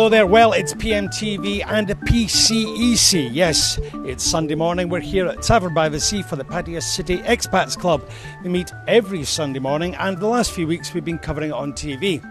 Hello there. Well, it's PMTV and the PCEC. Yes, it's Sunday morning. We're here at Tavern by the Sea for the Pattaya City Expats Club. We meet every Sunday morning, and the last few weeks we've been covering it on TV.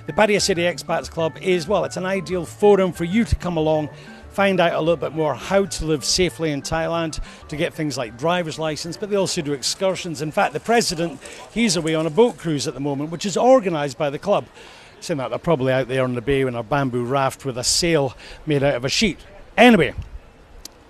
The Pattaya City Expats Club is, well, it's an ideal forum for you to come along, find out a little bit more how to live safely in Thailand, to get things like driver's license, but they also do excursions. In fact, the president, he's away on a boat cruise at the moment, which is organised by the club. Saying that, they're probably out there on the bay in a bamboo raft with a sail made out of a sheet. Anyway,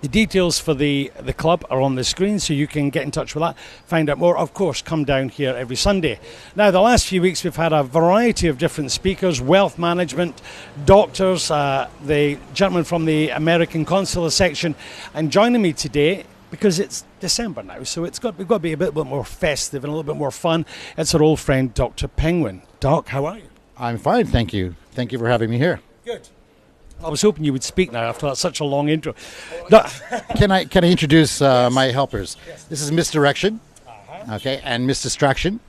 the details for the club are on the screen, so you can get in touch with that, find out more. Of course, come down here every Sunday. Now, the last few weeks we've had a variety of different speakers, wealth management, doctors, the gentleman from the American Consular section, and joining me today, because it's December now, so we've got to be a bit more festive and a little bit more fun, it's our old friend Dr. Penguin. Doc, how are you? I'm fine, thank you. Thank you for having me here. Good. I was hoping you would speak now after such a long intro. Can I introduce my helpers? Yes. This is Misdirection, okay, and Misdistraction,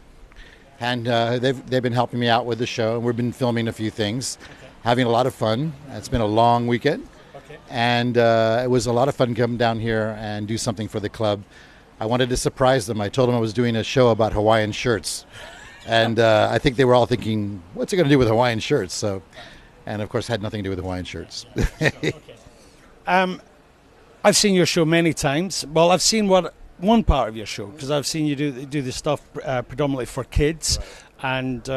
and they've been helping me out with the show. We've been filming a few things, having a lot of fun. It's been a long weekend, and it was a lot of fun coming down here and do something for the club. I wanted to surprise them. I told them I was doing a show about Hawaiian shirts. And I think they were all thinking, what's it going to do with Hawaiian shirts? So, and of course, had nothing to do with Hawaiian shirts. I've seen your show many times. Well, I've seen one part of your show, because I've seen you do this stuff predominantly for kids, and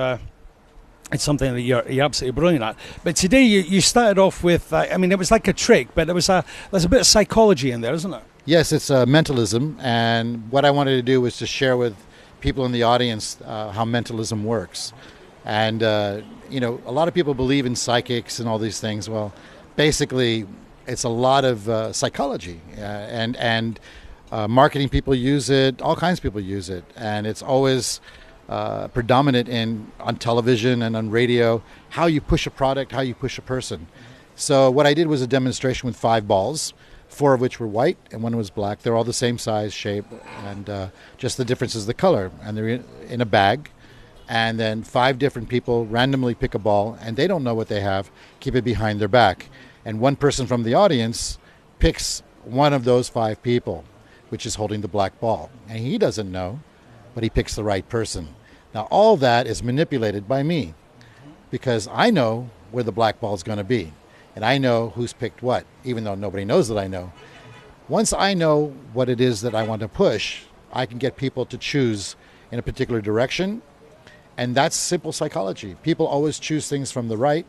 it's something that you're absolutely brilliant at. But today you started off with, it was like a trick, but there's a bit of psychology in there, isn't it? Yes, it's mentalism, and what I wanted to do was to share with people in the audience how mentalism works. And a lot of people believe in psychics and all these things. Well, basically it's a lot of psychology, and marketing people use it, all kinds of people use it, and it's always predominant on television and on radio, how you push a product, how you push a person. So what I did was a demonstration with 5 balls, 4 of which were white and 1 was black. They're all the same size, shape, and just the difference is the color. And they're in a bag. And then 5 different people randomly pick a ball, and they don't know what they have, keep it behind their back. And one person from the audience picks one of those 5 people, which is holding the black ball. And he doesn't know, but he picks the right person. Now, all that is manipulated by me, because I know where the black ball is going to be. And I know who's picked what, even though nobody knows that I know. Once I know what it is that I want to push, I can get people to choose in a particular direction. And that's simple psychology. People always choose things from the right,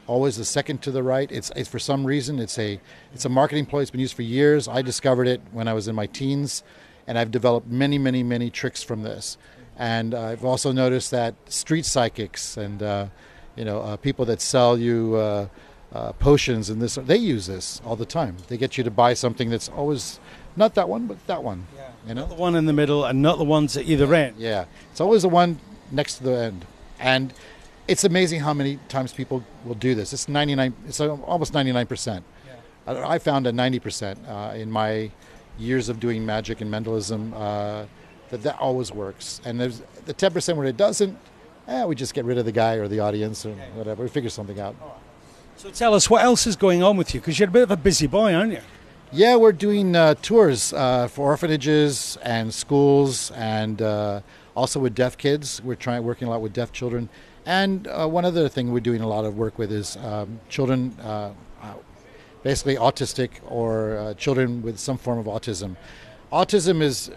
always the second to the right. It's for some reason, it's a marketing ploy. It's been used for years. I discovered it when I was in my teens, and I've developed many, many, many tricks from this. And I've also noticed that street psychics and people that sell you potions and this, they use this all the time. They get you to buy something that's always not that one, but that one. Yeah. Not the one in the middle and not the ones at either end. Yeah, it's always the one next to the end. And it's amazing how many times people will do this. It's almost 99%. Yeah. I found a 90% in my years of doing magic and mentalism that always works. And there's the 10% where it doesn't, we just get rid of the guy or the audience or whatever. We figure something out. So tell us, what else is going on with you? Because you're a bit of a busy boy, aren't you? Yeah, we're doing tours for orphanages and schools, and also with deaf kids. We're working a lot with deaf children. And one other thing we're doing a lot of work with is children, basically autistic or children with some form of autism. Autism is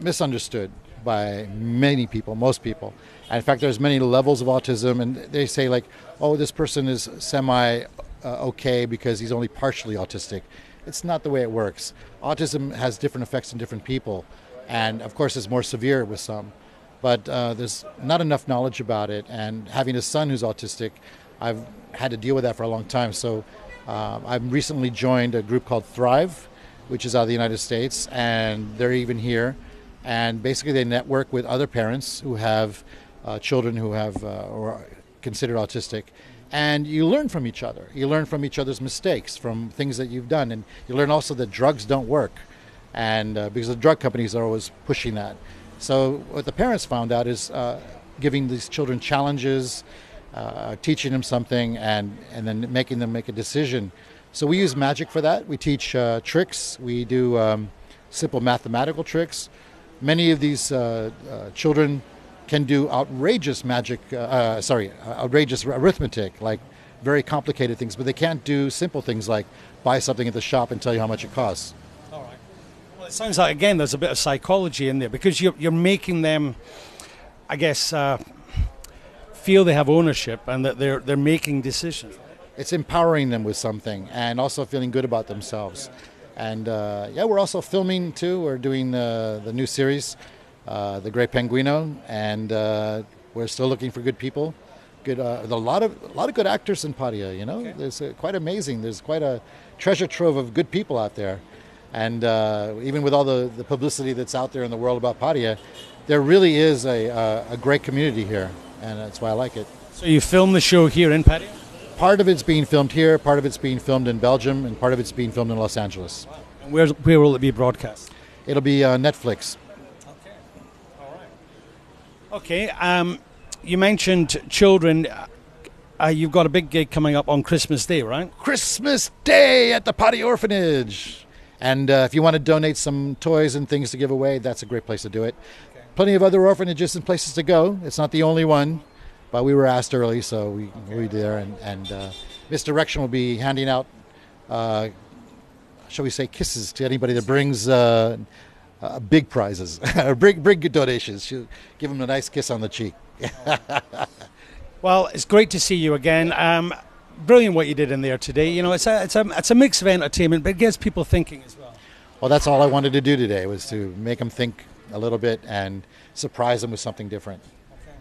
misunderstood by many people, most people. And in fact, there's many levels of autism, and they say like, oh, this person is semi-okay because he's only partially autistic. It's not the way it works. Autism has different effects on different people, and of course it's more severe with some. But there's not enough knowledge about it, and having a son who's autistic, I've had to deal with that for a long time. So I've recently joined a group called Thrive, which is out of the United States, and they're even here. And basically they network with other parents who have children who have or are considered autistic. And you learn from each other. You learn from each other's mistakes, from things that you've done. And you learn also that drugs don't work. And because the drug companies are always pushing that. So what the parents found out is giving these children challenges, teaching them something, and then making them make a decision. So we use magic for that. We teach tricks. We do simple mathematical tricks. Many of these children can do outrageous outrageous arithmetic, like very complicated things, but they can't do simple things like buy something at the shop and tell you how much it costs. All right. Well, it sounds like, again, there's a bit of psychology in there, because you're making them, I guess, feel they have ownership and that they're making decisions. It's empowering them with something and also feeling good about themselves. And we're also filming too. We're doing the new series, The Great Penguino, and we're still looking for good people. Good, a lot of good actors in Pattaya. You know, okay. There's quite amazing. There's quite a treasure trove of good people out there, and even with all the publicity that's out there in the world about Pattaya, there really is a great community here, and that's why I like it. So you film the show here in Pattaya? Part of it's being filmed here, part of it's being filmed in Belgium, and part of it's being filmed in Los Angeles. Wow. And where will it be broadcast? It'll be Netflix. Okay. All right. Okay. You mentioned children. You've got a big gig coming up on Christmas Day, right? Christmas Day at the Pattaya Orphanage. And if you want to donate some toys and things to give away, that's a great place to do it. Okay. Plenty of other orphanages and places to go. It's not the only one, but we were asked early, so we there. And Misdirection will be handing out, shall we say, kisses to anybody that brings big prizes, or big donations. She'll give them a nice kiss on the cheek. Well, it's great to see you again. Brilliant what you did in there today. You know, it's a mix of entertainment, but it gets people thinking as well. Well, that's all I wanted to do today, was to make them think a little bit and surprise them with something different. Okay.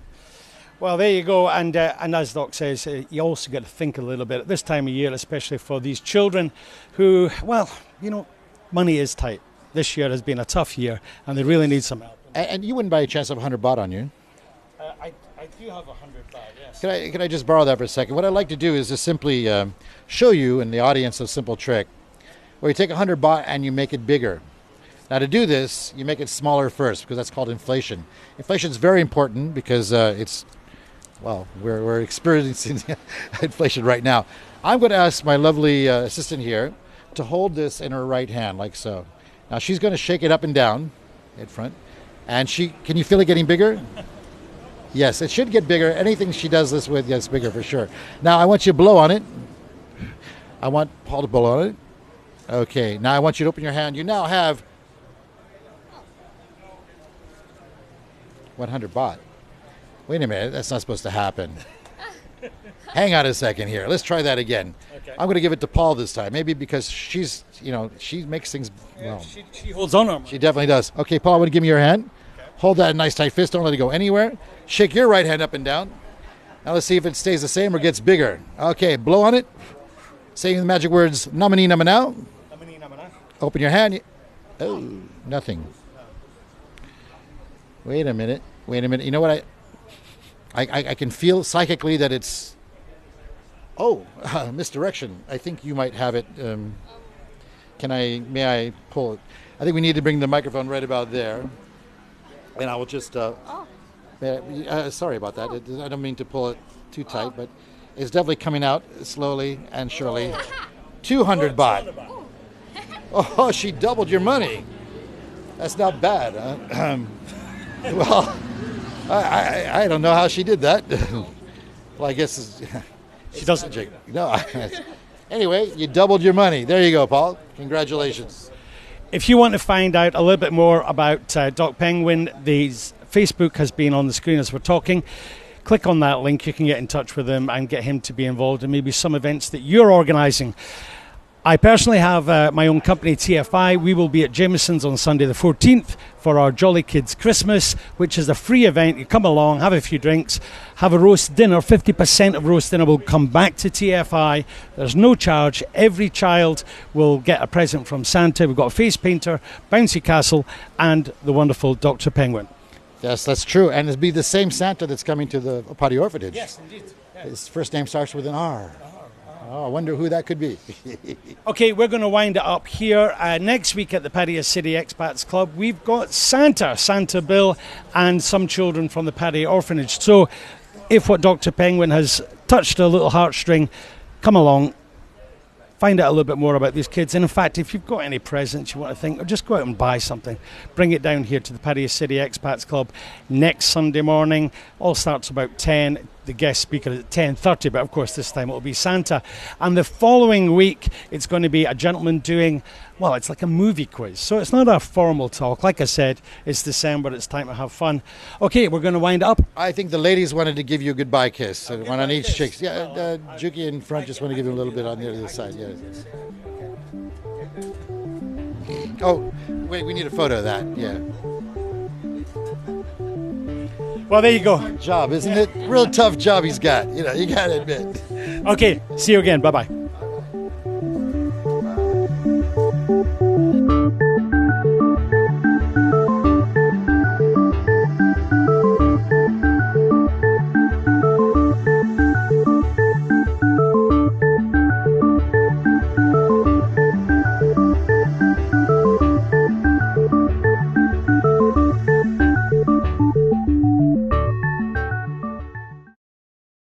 Well, there you go. And as Doc says, you also got to think a little bit at this time of year, especially for these children who, well, you know, money is tight. This year has been a tough year, and they really need some help. And you wouldn't by a chance have 100 baht on you? I do have 100 baht, yes. Can I just borrow that for a second? What I'd like to do is just simply show you and the audience a simple trick where you take 100 baht and you make it bigger. Now, to do this, you make it smaller first, because that's called inflation. Inflation is very important because we're experiencing inflation right now. I'm going to ask my lovely assistant here to hold this in her right hand, like so. Now, she's going to shake it up and down in front. And can you feel it getting bigger? Yes, it should get bigger. Anything she does this with gets bigger for sure. Now, I want you to blow on it. I want Paul to blow on it. Okay, now I want you to open your hand. You now have 100 baht. Wait a minute, that's not supposed to happen. Hang on a second here. Let's try that again. Okay. I'm going to give it to Paul this time. Maybe because she makes things well. She holds on to them. She definitely does. Okay, Paul, I want to give me your hand. Okay. Hold that in a nice tight fist. Don't let it go anywhere. Shake your right hand up and down. Now let's see if it stays the same or gets bigger. Okay, blow on it. Saying the magic words, namani namanao. Namani namanao. Open your hand. Oh, nothing. Wait a minute. You know what? I can feel psychically that it's... misdirection. I think you might have it. May I pull it? I think we need to bring the microphone right about there. And I will just... sorry about that. I don't mean to pull it too tight, but it's definitely coming out slowly and surely. 200 baht. Oh, she doubled your money. That's not bad. Well, I don't know how she did that. Well, I guess she doesn't. No. Anyway, you doubled your money. There you go, Paul. Congratulations. If you want to find out a little bit more about Doc Penguin, Facebook has been on the screen as we're talking. Click on that link. You can get in touch with him and get him to be involved in maybe some events that you're organising. I personally have my own company, TFI. We will be at Jameson's on Sunday the 14th for our Jolly Kids Christmas, which is a free event. You come along, have a few drinks, have a roast dinner. 50% of roast dinner will come back to TFI. There's no charge. Every child will get a present from Santa. We've got a face painter, bouncy castle, and the wonderful Dr. Penguin. Yes, that's true. And it'll be the same Santa that's coming to the Pattaya Orphanage. Yes, indeed. Yeah. His first name starts with an R. Oh, I wonder who that could be. Okay, we're going to wind it up here. Next week at the Pattaya City Expats Club, we've got Santa Bill, and some children from the Pattaya Orphanage. So if what Dr. Penguin has touched a little heartstring, come along, find out a little bit more about these kids. And in fact, if you've got any presents you want to think, or just go out and buy something, bring it down here to the Paddy City Expats Club next Sunday morning. All starts about 10. The guest speaker is at 10:30, but of course this time it will be Santa. And the following week, it's going to be a gentleman doing, well, it's like a movie quiz. So it's not a formal talk. Like I said, it's December, it's time to have fun. Okay, we're going to wind up. I think the ladies wanted to give you a goodbye kiss. One on each cheek. Yeah, Juki in front just want to give you a little bit on the other side. Yeah. Oh, wait, we need a photo of that. Yeah. Well, there you go. Job, isn't it? Real tough job he's got. You know, you got to admit. Okay, see you again. Bye-bye.